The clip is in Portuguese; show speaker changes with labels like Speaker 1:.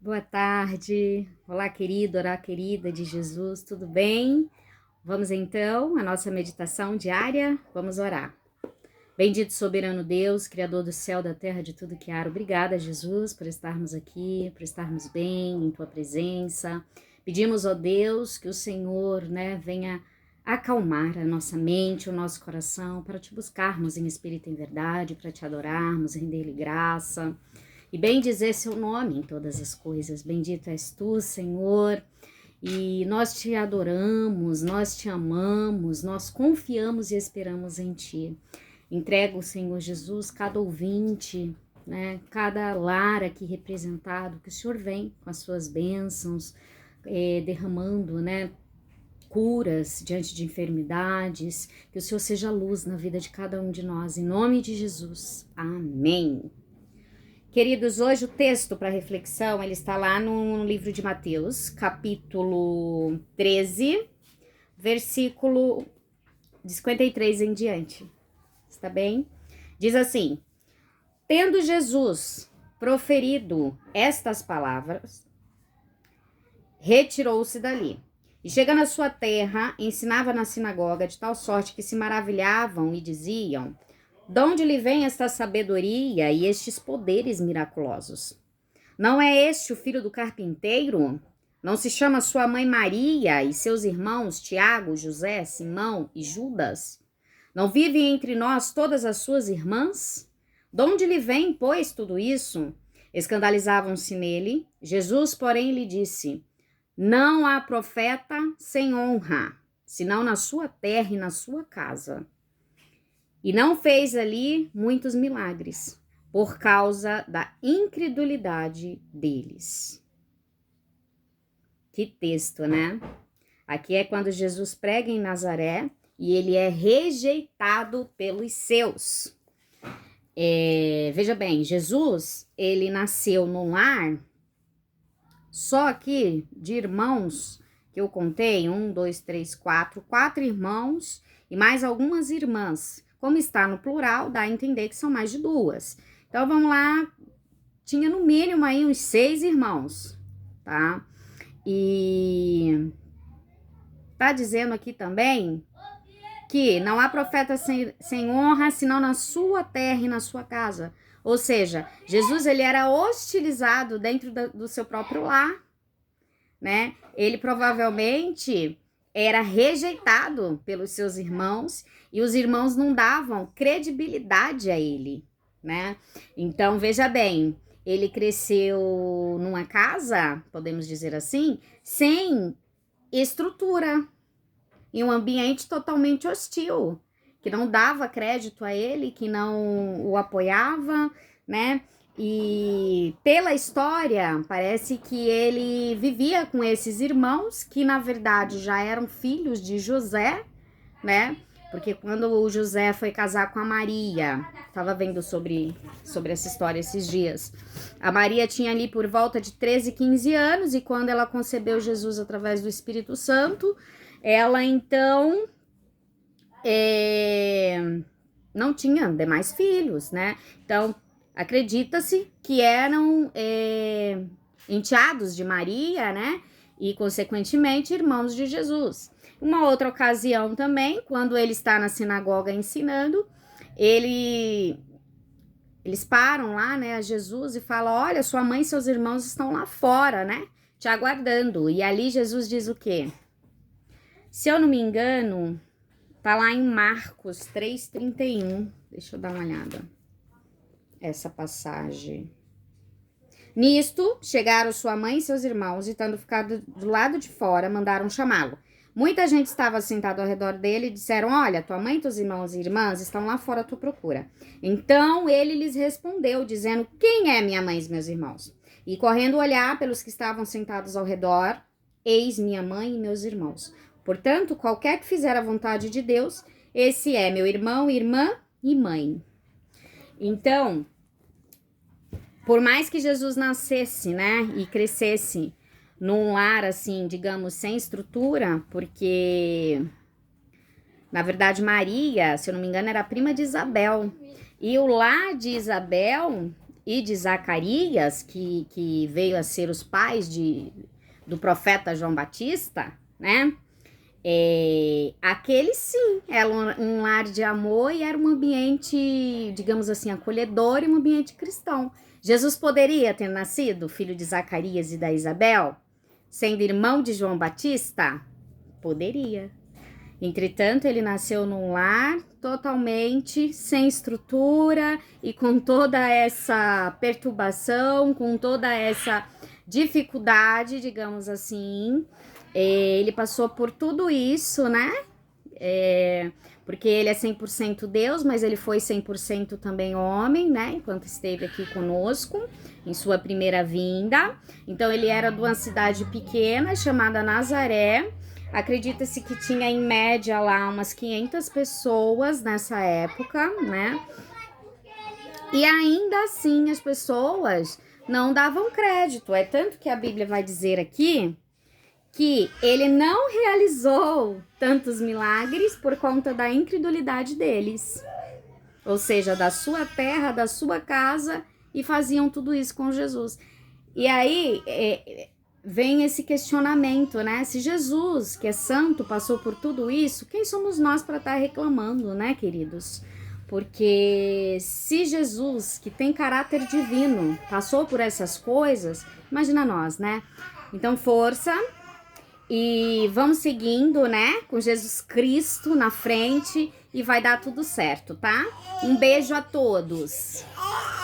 Speaker 1: Boa tarde. Olá, querido, olá, querida de Jesus, tudo bem? Vamos então à nossa meditação diária. Vamos orar. Bendito soberano Deus, Criador do céu, da terra, de tudo que há. Obrigada, Jesus, por estarmos aqui, por estarmos bem em tua presença. Pedimos, ó Deus, que o Senhor, venha acalmar a nossa mente, o nosso coração, para te buscarmos em espírito e em verdade, para te adorarmos, render-lhe graça. E bem dizer seu nome em todas as coisas. Bendito és tu, Senhor. E nós te adoramos, nós te amamos, nós confiamos e esperamos em ti. Entrego, Senhor Jesus, cada ouvinte, cada lar aqui representado, que o Senhor vem com as suas bênçãos, derramando, curas diante de enfermidades, que o Senhor seja luz na vida de cada um de nós, em nome de Jesus. Amém. Queridos, hoje o texto para reflexão, ele está lá no livro de Mateus, capítulo 13, versículo de 53 em diante. Está bem? Diz assim: tendo Jesus proferido estas palavras, retirou-se dali. E chegando à sua terra, ensinava na sinagoga de tal sorte que se maravilhavam e diziam: de onde lhe vem esta sabedoria e estes poderes miraculosos? Não é este o filho do carpinteiro? Não se chama sua mãe Maria e seus irmãos Tiago, José, Simão e Judas? Não vivem entre nós todas as suas irmãs? De onde lhe vem, pois, tudo isso? Escandalizavam-se nele. Jesus, porém, lhe disse: não há profeta sem honra, senão na sua terra e na sua casa. E não fez ali muitos milagres, por causa da incredulidade deles. Que texto, né? Aqui é quando Jesus prega em Nazaré e ele é rejeitado pelos seus. Veja bem, Jesus, ele nasceu num lar, só aqui de irmãos, que eu contei, 4 irmãos e mais algumas irmãs. Como está no plural, dá a entender que são mais de 2. Então, vamos lá, tinha no mínimo aí uns 6 irmãos, tá? E tá dizendo aqui também que não há profeta sem honra, senão na sua terra e na sua casa. Ou seja, Jesus, ele era hostilizado dentro do seu próprio lar, né? Ele provavelmente era rejeitado pelos seus irmãos e os irmãos não davam credibilidade a ele, né? Então, veja bem, ele cresceu numa casa, podemos dizer assim, sem estrutura, em um ambiente totalmente hostil, que não dava crédito a ele, que não o apoiava, né? E pela história, parece que ele vivia com esses irmãos, que na verdade já eram filhos de José, né? Porque quando o José foi casar com a Maria, estava vendo sobre essa história esses dias, a Maria tinha ali por volta de 13, 15 anos, e quando ela concebeu Jesus através do Espírito Santo, ela então não tinha demais filhos, né? Então, acredita-se que eram enteados de Maria, né? E, consequentemente, irmãos de Jesus. Uma outra ocasião também, quando ele está na sinagoga ensinando, eles param lá, né, a Jesus e falam: olha, sua mãe e seus irmãos estão lá fora, né? Te aguardando. E ali Jesus diz o quê? Se eu não me engano, tá lá em Marcos 3,31. Deixa eu dar uma olhada. Essa passagem. Nisto, chegaram sua mãe e seus irmãos, e tendo ficado do lado de fora, mandaram chamá-lo. Muita gente estava sentada ao redor dele e disseram: olha, tua mãe, teus irmãos e irmãs estão lá fora à tua procura. Então ele lhes respondeu, dizendo: quem é minha mãe e meus irmãos? E correndo olhar pelos que estavam sentados ao redor, eis minha mãe e meus irmãos. Portanto, qualquer que fizer a vontade de Deus, esse é meu irmão, irmã e mãe. Então, por mais que Jesus nascesse, né, e crescesse num lar, assim, digamos, sem estrutura, porque, na verdade, Maria, se eu não me engano, era prima de Isabel. E o lar de Isabel e de Zacarias, que veio a ser os pais do profeta João Batista, né? Aquele sim, era um lar de amor e era um ambiente, digamos assim, acolhedor e um ambiente cristão. Jesus poderia ter nascido filho de Zacarias e da Isabel, sendo irmão de João Batista? Poderia. Entretanto, ele nasceu num lar totalmente sem estrutura e com toda essa perturbação, com toda essa dificuldade, digamos assim. Ele passou por tudo isso, né? Porque ele é 100% Deus, mas ele foi 100% também homem, né? Enquanto esteve aqui conosco, em sua primeira vinda. Então, ele era de uma cidade pequena chamada Nazaré. Acredita-se que tinha em média lá umas 500 pessoas nessa época, né? E ainda assim as pessoas não davam crédito. É tanto que a Bíblia vai dizer aqui que ele não realizou tantos milagres por conta da incredulidade deles. Ou seja, da sua terra, da sua casa, e faziam tudo isso com Jesus. E aí vem esse questionamento, né? Se Jesus, que é santo, passou por tudo isso, quem somos nós para estar reclamando, né, queridos? Porque se Jesus, que tem caráter divino, passou por essas coisas, imagina nós, né? Então, força. E vamos seguindo, né? Com Jesus Cristo na frente e vai dar tudo certo, tá? Um beijo a todos.